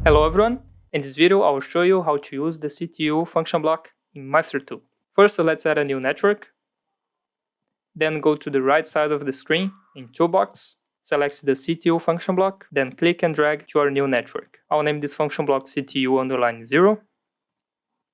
Hello everyone, in this video I will show you how to use the CTU function block in Master2. First let's add a new network, then go to the right side of the screen in Toolbox, select the CTU function block, then click and drag to our new network. I'll name this function block CTU_0.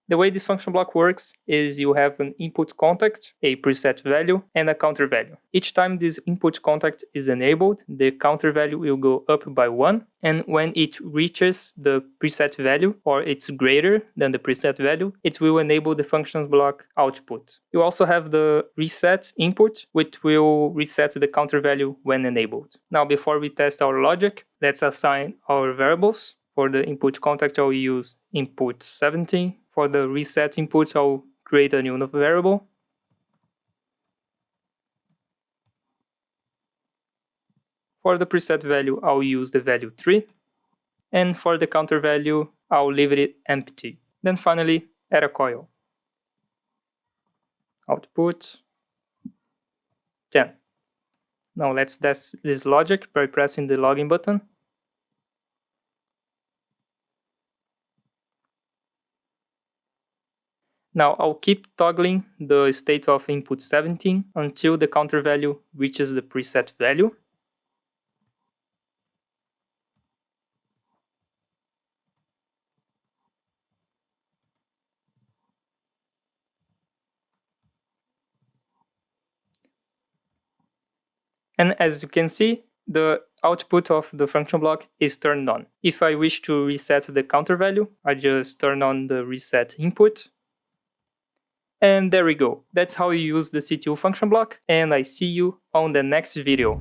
The way this function block works is you have an input contact, a preset value, and a counter value. Each time this input contact is enabled, the counter value will go up by 1, and when it reaches the preset value, or it's greater than the preset value, it will enable the function block output. You also have the reset input, which will reset the counter value when enabled. Now, before we test our logic, let's assign our variables. For the input contact, I'll use input 17. For the reset input, I'll create a new variable. For the preset value, I'll use the value 3. And for the counter value, I'll leave it empty. Then finally, add a coil. Output 10. Now let's test this logic by pressing the login button. Now I'll keep toggling the state of input 17 until the counter value reaches the preset value. And as you can see, the output of the function block is turned on. If I wish to reset the counter value, I just turn on the reset input. And there we go. That's how you use the CTU function block, and I see you on the next video.